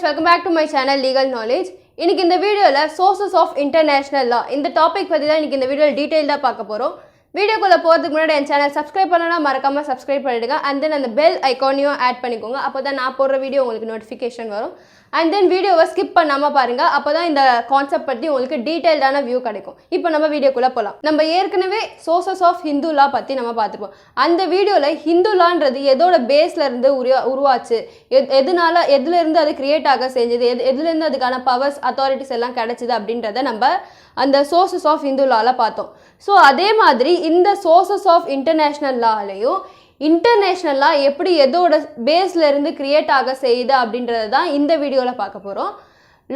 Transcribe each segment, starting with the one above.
friends, welcome back to my channel Legal Knowledge. இன்னைக்கு இந்த வீடியோல sources of international law இந்த டாபிக் பத்தி தான் இன்னைக்கு இந்த வீடியோல டீடைலா பார்க்க போறோம். வீடியோக்குள்ள போறதுக்கு முன்னாடி என் சேனல் சப்ஸ்கிரைப் பண்ணலனா மறக்காம சப்ஸ்கிரைப் பண்ணிடுங்க and then அந்த bell ஐகானையும் ஆட் பண்ணிக்கோங்க. அப்பதான் நான் போடுற வீடியோ உங்களுக்கு நோட்டிஃபிகேஷன் வரும். And then வீடியோவை ஸ்கிப் பண்ணாம பாருங்க. அப்பதான் இந்த கான்செப்ட் பத்தி உங்களுக்கு டீடைல்டான வியூ கிடைக்கும். இப்போ நம்ம வீடியோக்குள்ள போலாம். நம்ம ஏற்கனவே sources of Hindu law பத்தி நம்ம பார்த்திருப்போம். அந்த வீடியோல Hindu lawன்றது எதோட பேஸ்ல இருந்து உருவாச்சு, எதுல இருந்து அது கிரியேட் ஆக செஞ்சது, எதுல இருந்து அதுக்கான பவர்ஸ் அத்தாரிட்டிஸ் எல்லாம் கிடைச்சது அப்படின்றத நம்ம அந்த sources of Hindu lawல பார்த்தோம். ஸோ அதே மாதிரி இந்த sources of international lawலையும் இன்டர்நேஷ்னல் லா எப்படி எதோட பேஸ்ல இருந்து கிரியேட் ஆக செய்யுது அப்படின்றத தான் இந்த வீடியோவில் பார்க்க போகிறோம்.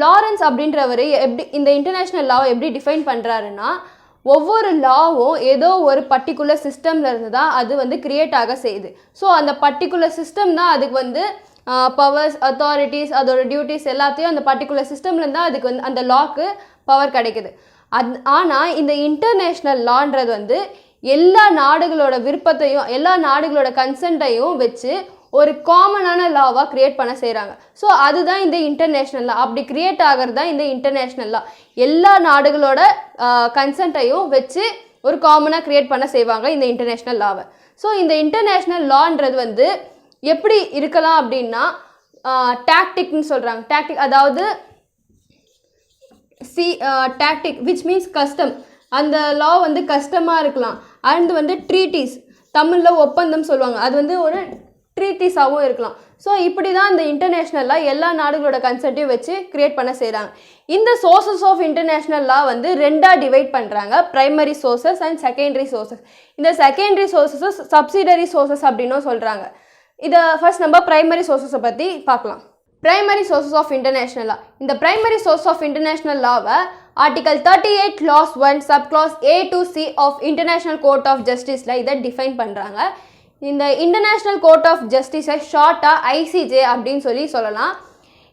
லாரன்ஸ் அப்படின்றவர் எப்படி இந்த இன்டர்நேஷ்னல் லாவை எப்படி டிஃபைன் பண்ணுறாருன்னா, ஒவ்வொரு லாவும் ஏதோ ஒரு பர்டிகுலர் சிஸ்டம்ல இருந்து தான் அது கிரியேட் ஆக செய்யுது. ஸோ அந்த பர்டிகுலர் சிஸ்டம் தான் அதுக்கு பவர்ஸ் அத்தாரிட்டிஸ் அதோட டியூட்டிஸ் எல்லாத்தையும் அந்த பர்டிகுலர் சிஸ்டம்லேருந்து தான் அதுக்கு அந்த லாக்கு பவர் கிடைக்குது. ஆனால் இந்த இன்டர்நேஷ்னல் லான்றது எல்லா நாடுகளோட விருப்பத்தையும் எல்லா நாடுகளோட கன்சென்ட்டையும் வச்சு ஒரு காமனான லாவாக கிரியேட் பண்ண செய்கிறாங்க. ஸோ அதுதான் இந்த இன்டர்நேஷ்னல் லா. அப்படி கிரியேட் ஆகிறது தான் இந்த இன்டர்நேஷ்னல் லா. எல்லா நாடுகளோட கன்சென்ட்டையும் வச்சு ஒரு காமனாக கிரியேட் பண்ண செய்வாங்க இந்த இன்டர்நேஷ்னல் லாவை. ஸோ இந்த இன்டர்நேஷ்னல் லான்றது எப்படி இருக்கலாம் அப்படின்னா, டாக்டிக்னு சொல்கிறாங்க. டாக்டிக் அதாவது டாக்டிக் விச் மீன்ஸ் கஸ்டம். அந்த லா கஷ்டமாக இருக்கலாம். அண்ட் ட்ரீட்டிஸ், தமிழில் ஒப்பந்தம் சொல்லுவாங்க, அது ஒரு ட்ரீட்டிஸாகவும் இருக்கலாம். ஸோ இப்படி தான் இந்த இன்டர்நேஷ்னல் லா எல்லா நாடுகளோட கன்சென்ட்டையும் வச்சு கிரியேட் பண்ண செய்கிறாங்க. இந்த சோர்சஸ் ஆஃப் இன்டர்நேஷ்னல் லா ரெண்டாக டிவைட் பண்ணுறாங்க, primary sources and secondary sources. இந்த செகண்டரி சோர்சஸ் சப்சிடரி சோர்சஸ் அப்படின்னும் சொல்கிறாங்க. இதை ஃபர்ஸ்ட் நம்ம ப்ரைமரி சோர்சஸை பற்றி பார்க்கலாம். Primary sources of international law. இந்த primary source of international law-வை Article 38 Clause 1 Subclause A to C of International Court of Justice-ல இதை டிஃபைன் பண்ணுறாங்க. இந்த International Court of Justice-ஐ ஷார்ட்டாக ICJ அப்படின்னு சொல்லலாம்.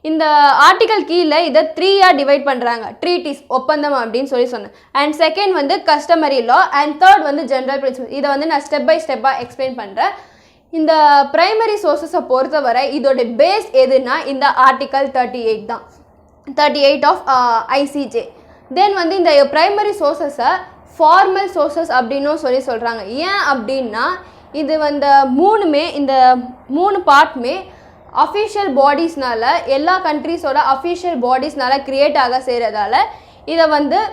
இந்த ஆர்டிகல் கீழே இதை 3-ஆக டிவைட் பண்ணுறாங்க. ட்ரீட்டிஸ் ஒப்பந்தம் அப்படின்னு சொன்னேன். And second customary law and third general principal. இதை நான் ஸ்டெப் பை ஸ்டெப்பாக எக்ஸ்பிளைன் பண்ணுறேன். இந்த பிரைமரி சோர்ஸஸை பொறுத்தவரை இதோட பேஸ் எதுனா இந்த ஆர்டிக்கல் 38 தான், 38 ஆஃப் ஐசிஜே. தென் இந்த பிரைமரி சோர்ஸஸை ஃபார்மல் சோர்ஸஸ் அப்படின்னும் சொல்கிறாங்க. ஏன் அப்படின்னா இது மூணுமே இந்த மூணு பார்ட்டுமே அஃபிஷியல் பாடிஸ்னால எல்லா கண்ட்ரீஸோட அஃபிஷியல் பாடிஸ்னால கிரியேட் ஆக செய்கிறதால இதை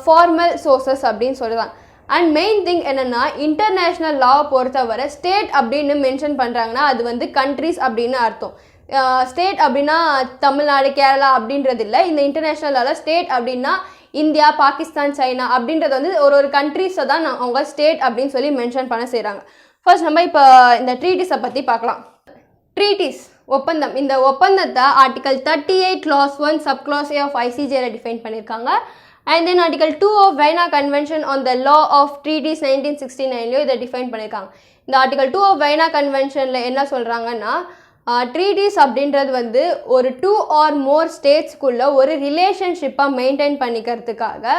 ஃபார்மல் சோர்ஸஸ் அப்படின்னு சொல்கிறாங்க. அண்ட் மெயின் திங் என்னென்னா, இன்டர்நேஷ்னல் லாவை பொறுத்தவரை ஸ்டேட் அப்படின்னு மென்ஷன் பண்ணுறாங்கன்னா அது கண்ட்ரிஸ் அப்படின்னு அர்த்தம். ஸ்டேட் அப்படின்னா தமிழ்நாடு கேரளா அப்படின்றது இல்லை. இந்த இன்டர்நேஷ்னல் லாவில் ஸ்டேட் அப்படின்னா இந்தியா பாகிஸ்தான் சைனா அப்படின்றது ஒரு கண்ட்ரிஸை தான் அவங்க ஸ்டேட் அப்படின்னு மென்ஷன் பண்ண செய்கிறாங்க. ஃபர்ஸ்ட் நம்ம இப்போ இந்த ட்ரீட்டிஸை பற்றி பார்க்கலாம். ட்ரீட்டிஸ் ஒப்பந்தம். இந்த ஒப்பந்தத்தை article 38 Clause 1 Subclause A of ICJ define பண்ணியிருக்காங்க. And then Article 2 of Vienna Convention on the Law of Treaties 1969 இதை டிஃபைன் பண்ணியிருக்காங்க. இந்த Article 2 of Vienna Conventionல என்ன சொல்கிறாங்கன்னா, ட்ரீட்டிஸ் அப்படின்றது ஒரு 2 or more ஸ்டேட்ஸ்க்குள்ள ஒரு ரிலேஷன்ஷிப்பாக மெயின்டைன் பண்ணிக்கிறதுக்காக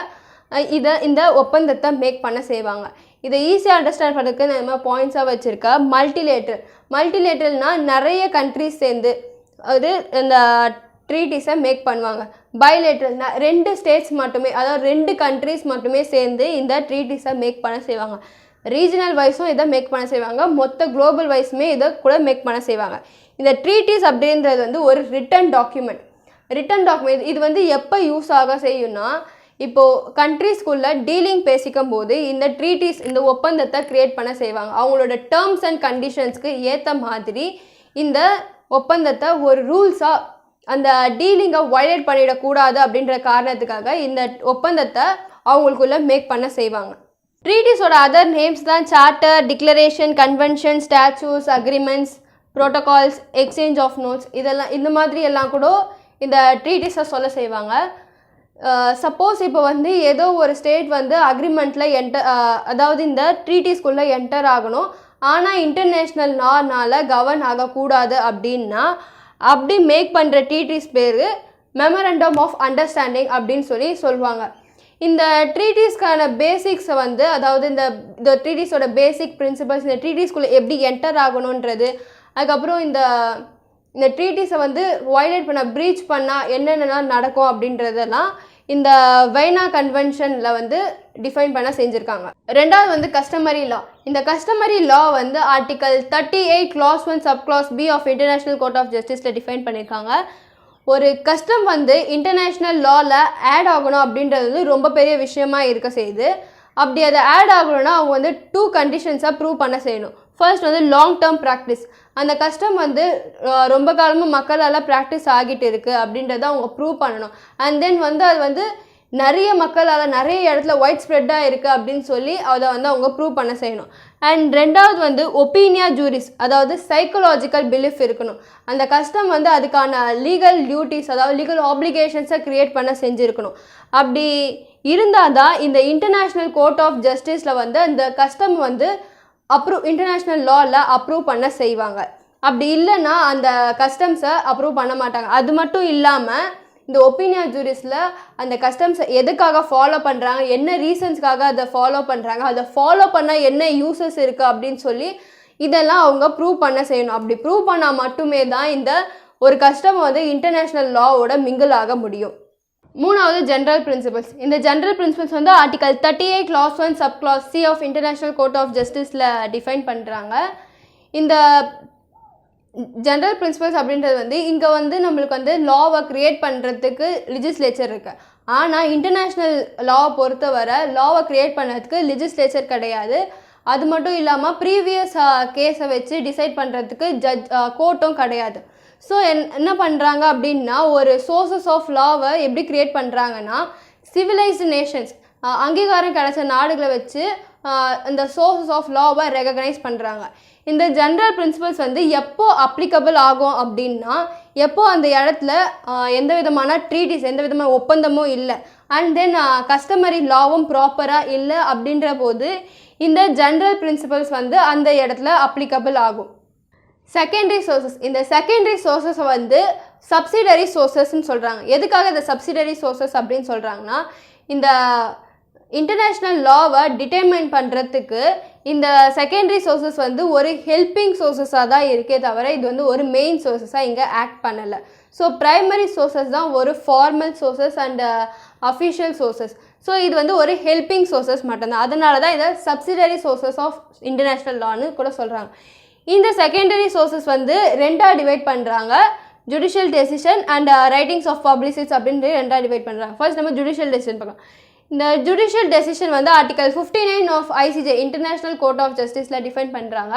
இந்த ஒப்பந்தத்தை மேக் பண்ண செய்வாங்க. இதை ஈஸியாக அண்டர்ஸ்டாண்ட் பண்ணுறதுக்கு நம்ம பாயிண்ட்ஸாக வச்சுருக்க மல்டிலேட்டரல்னால் நிறைய கண்ட்ரிஸ் சேர்ந்து இந்த ட்ரீட்டிஸை மேக் பண்ணுவாங்க. பைலேட்ரல்னா 2 ஸ்டேட்ஸ் மட்டுமே, அதாவது 2 கண்ட்ரிஸ் மட்டுமே சேர்ந்து இந்த ட்ரீட்டிஸை மேக் பண்ண செய்வாங்க. ரீஜனல் வைஸும் இதை மேக் பண்ண செய்வாங்க, மொத்த குளோபல் வைஸுமே இதை கூட மேக் பண்ண செய்வாங்க. இந்த ட்ரீட்டிஸ் அப்படின்றது ஒரு ரிட்டன் டாக்குமெண்ட். இது எப்போ யூஸ் ஆக செய்யும்னா, இப்போது கண்ட்ரிஸ்குள்ளே டீலிங் பேசிக்கும் போது இந்த ட்ரீட்டிஸ் இந்த ஒப்பந்தத்தை க்ரியேட் பண்ண செய்வாங்க. அவங்களோட டேர்ம்ஸ் அண்ட் கண்டிஷன்ஸ்க்கு ஏற்ற மாதிரி இந்த ஒப்பந்தத்தை ஒரு ரூல்ஸாக அந்த டீலிங்கை வயலேட் பண்ணிடக்கூடாது அப்படின்ற காரணத்துக்காக இந்த ஒப்பந்தத்தை அவங்களுக்குள்ள மேக் பண்ண செய்வாங்க. ட்ரீட்டிஸோட அதர் நேம்ஸ் தான் charter, declaration, convention, statutes, agreements, protocols, exchange of notes, இதெல்லாம் இந்த மாதிரி எல்லாம் கூட இந்த ட்ரீட்டிஸை சொல்ல செய்வாங்க. சப்போஸ் இப்போ ஏதோ ஒரு ஸ்டேட் அக்ரிமெண்ட்டில் அதாவது இந்த ட்ரீட்டிஸ்குள்ளே என்டர் ஆகணும், ஆனால் இன்டர்நேஷ்னல் லானால கவர்ன் ஆகக்கூடாது அப்படின்னா அப்படி மேக் பண்ணுற ட்ரீட்டிஸ் பேர் மெமரண்டம் ஆஃப் அண்டர்ஸ்டாண்டிங் அப்படின்னு சொல்லுவாங்க. இந்த ட்ரீட்டிஸ்க்கான பேசிக்ஸை அதாவது இந்த ட்ரீட்டிஸோட பேசிக் பிரின்சிபல்ஸ், இந்த ட்ரீட்டிஸ்குள்ளே எப்படி என்டர் ஆகணுன்றது, அதுக்கப்புறம் இந்த இந்த ட்ரீட்டிஸை வந்து வயலேட் பண்ண ப்ரீச் பண்ணால் என்னென்னலாம் நடக்கும் அப்படின்றதெல்லாம் இந்த வைனா கன்வென்ஷனில் வந்து டிஃபைன் பண்ண செஞ்சுருக்காங்க. ரெண்டாவது வந்து கஸ்டமரி லா. இந்த கஸ்டமரி லா வந்து article 38 clause 1 subclause B of international court of ஜஸ்டிஸில் டிஃபைன் பண்ணியிருக்காங்க. ஒரு கஸ்டம் வந்து இன்டர்நேஷ்னல் லாவில் ஆட் ஆகணும் அப்படின்றது வந்து ரொம்ப பெரிய விஷயமா இருக்க செய்யுது. அப்படி அதை ஆட் ஆகணும்னா அவங்க வந்து 2 கண்டிஷன்ஸாக ப்ரூவ் பண்ண செய்யணும். ஃபர்ஸ்ட் வந்து லாங் டேர்ம் ப்ராக்டிஸ். அந்த கஸ்டம் வந்து ரொம்ப காலமாக மக்களால் ப்ராக்டிஸ் ஆகிட்டு இருக்குது அப்படின்றத அவங்க ப்ரூவ் பண்ணணும். அண்ட் தென் வந்து அது வந்து நிறைய மக்களால் நிறைய இடத்துல ஒயிட் ஸ்ப்ரெட்டாக இருக்குது அப்படின்னு சொல்லி அதை வந்து அவங்க ப்ரூவ் பண்ண செய்யணும். அண்ட் ரெண்டாவது வந்து ஒப்பீனியா ஜூரிஸ், அதாவது சைக்கலாஜிக்கல் பிலீஃப் இருக்கணும். அந்த கஸ்டம் வந்து அதுக்கான லீகல் டியூட்டிஸ், அதாவது லீகல் ஆப்ளிகேஷன்ஸை க்ரியேட் பண்ண செஞ்சுருக்கணும். அப்படி இருந்தால் தான் இந்த இன்டர்நேஷ்னல் கோர்ட் ஆஃப் ஜஸ்டிஸில் வந்து அந்த கஸ்டம் வந்து இன்டர்நேஷ்னல் லாவில் அப்ரூவ் பண்ண செய்வாங்க. அப்படி இல்லைன்னா அந்த கஸ்டம்ஸை அப்ரூவ் பண்ண மாட்டாங்க. அது மட்டும் இல்லாமல் இந்த ஒப்பீனியா ஜூரிஸில் அந்த கஸ்டம்ஸை எதுக்காக ஃபாலோ பண்ணுறாங்க, என்ன ரீசன்ஸ்க்காக அதை ஃபாலோ பண்ணுறாங்க, அதை ஃபாலோ பண்ணால் என்ன யூசஸ் இருக்குது அப்படின்னு சொல்லி இதெல்லாம் அவங்க ப்ரூவ் பண்ண செய்யணும். அப்படி ப்ரூவ் பண்ணால் மட்டுமே தான் இந்த ஒரு கஸ்டம் வந்து இன்டர்நேஷ்னல் லாவோட மிங்கிள் ஆக முடியும். மூணாவது ஜென்ரல் பிரின்சிபல்ஸ். இந்த ஜென்ரல் பிரின்சிபல்ஸ் வந்து article 38 clause 1 subclause C of international court of ஜஸ்டிஸில் டிஃபைன் பண்ணுறாங்க. இந்த ஜென்ரல் பிரின்சிபல்ஸ் அப்படின்றது வந்து இங்கே வந்து நம்மளுக்கு வந்து லாவை க்ரியேட் பண்ணுறதுக்கு லெஜிஸ்லேச்சர் இருக்குது. ஆனால் இன்டர்நேஷ்னல் லாவை பொறுத்தவரை லாவை க்ரியேட் பண்ணுறதுக்கு லெஜிஸ்லேச்சர் கிடையாது. அது மட்டும் இல்லாமல் ப்ரீவியஸ் கேஸை வச்சு டிசைட் பண்ணுறதுக்கு கோர்ட்டும் கிடையாது. ஸோ என்ன பண்ணுறாங்க அப்படின்னா ஒரு சோர்சஸ் ஆஃப் லாவை எப்படி க்ரியேட் பண்ணுறாங்கன்னா சிவிலைஸ்டு நேஷன்ஸ், அங்கீகாரம் கிடைச்ச நாடுகளை வச்சு இந்த சோர்சஸ் ஆஃப் லாவை ரெகக்னைஸ் பண்ணுறாங்க. இந்த ஜென்ரல் பிரின்சிபல்ஸ் வந்து எப்போ அப்ளிகபிள் ஆகும் அப்படின்னா எப்போ அந்த இடத்துல எந்த விதமான ட்ரீட்டிஸ், எந்த விதமான ஒப்பந்தமும் இல்லை, அண்ட் தென் கஸ்டமரி லாவும் ப்ராப்பராக இல்லை அப்படின்ற போது இந்த ஜென்ரல் பிரின்சிபல்ஸ் வந்து அந்த இடத்துல அப்ளிகபிள் ஆகும். Secondary sources. இந்த செகண்டரி சோர்சஸை வந்து சப்சிடரி சோர்சஸ்ன்னு சொல்கிறாங்க. எதுக்காக இந்த சப்சிடரி சோர்சஸ் அப்படின்னு சொல்கிறாங்கன்னா இந்த இன்டர்நேஷ்னல் லாவை டிட்டர்மைன் பண்ணுறதுக்கு இந்த செகண்டரி சோர்சஸ் வந்து ஒரு ஹெல்பிங் சோர்சஸாக தான் இருக்கே தவிர இது வந்து ஒரு மெயின் சோர்சஸாக இங்கே ஆக்ட் பண்ணலை. ஸோ ப்ரைமரி சோர்சஸ் தான் ஒரு formal sources and official sources. So இது வந்து ஒரு ஹெல்பிங் சோர்சஸ் மட்டும்தான். அதனால தான் இதை சப்சிடரி சோர்சஸ் ஆஃப் இன்டர்நேஷ்னல் லான்னு கூட சொல்கிறாங்க. இந்த செகண்டரி சோர்சஸ் வந்து ரெண்டாக டிவைட் பண்ணுறாங்க. Judicial decision and writings of publicists அப்படின்ட்டு ரெண்டாக டிவைட் பண்ணுறாங்க. ஃபர்ஸ்ட் நம்ம ஜுடிஷியல் டெசிஷன் பார்க்கலாம். இந்த ஜுடிஷியல் டெசிஷன் வந்து article 59 of ICJ international court of ஜஸ்டிஸில் டிஃபைன் பண்ணுறாங்க.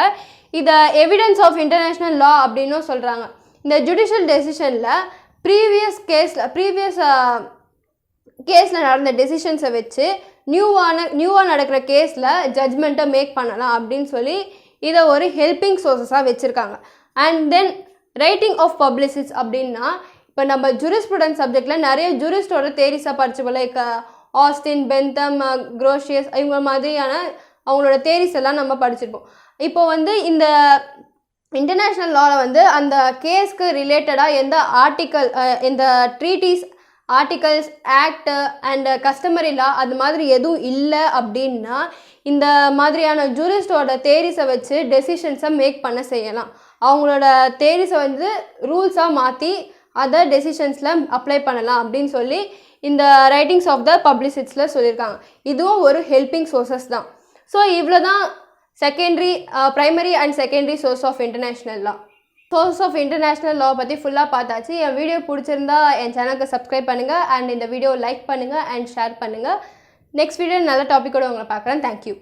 இதை எவிடன்ஸ் ஆஃப் இன்டர்நேஷ்னல் லா அப்படின்னும் சொல்கிறாங்க. இந்த ஜுடிஷியல் டெசிஷனில் ப்ரீவியஸ் கேஸில் நடந்த டெசிஷன்ஸை வச்சு நியூவாக நடக்கிற கேஸில் ஜட்ஜ்மெண்ட்டை மேக் பண்ணலாம் அப்படின்னு சொல்லி இதை ஒரு ஹெல்பிங் சோர்ஸஸாக வச்சுருக்காங்க. அண்ட் தென் ரைட்டிங் ஆஃப் பப்ளிசிட்ஸ் அப்படின்னா இப்போ நம்ம ஜூரிஸ்ப்ருடன்ஸ் சப்ஜெக்டில் நிறைய ஜூரிஸ்டோட தேரிஸாக படிச்சுப்போம். லைக் ஆஸ்டின், பென்தம், குரோஷியஸ் இவங்க மாதிரியான அவங்களோட தேரிஸ் எல்லாம் நம்ம படிச்சிருப்போம். இப்போ வந்து இந்த இன்டர்நேஷ்னல் லாவில் வந்து அந்த கேஸ்க்கு ரிலேட்டடாக எந்த ஆர்டிக்கல், இந்த treaties, articles, act and customary law அது மாதிரி எதுவும் இல்லை அப்படின்னா இந்த மாதிரியான ஜூரிஸ்டோட தேரிஸை வச்சு டெசிஷன்ஸை மேக் பண்ண செய்யலாம். அவங்களோட தேரிஸை வந்து ரூல்ஸாக மாற்றி அதை டெசிஷன்ஸில் அப்ளை பண்ணலாம் அப்படின்னு சொல்லி இந்த ரைட்டிங்ஸ் ஆஃப் த பப்ளிசிட்ஸில் சொல்லியிருக்காங்க. இதுவும் ஒரு ஹெல்பிங் சோர்சஸ் தான். ஸோ இவ்வளோ தான் primary and secondary source of international law. Source of international law பற்றி ஃபுல்லாக பார்த்தாச்சு. என் வீடியோ பிடிச்சிருந்தா என் சேனலுக்கு சப்ஸ்கிரைப் பண்ணுங்கள் அண்ட் இந்த வீடியோ லைக் பண்ணுங்கள் அண்ட் ஷேர் பண்ணுங்கள். நெக்ஸ்ட் வீடியோ நல்ல டாப்பிக்கோடு உங்களை பார்க்குறேன். தேங்க்யூ.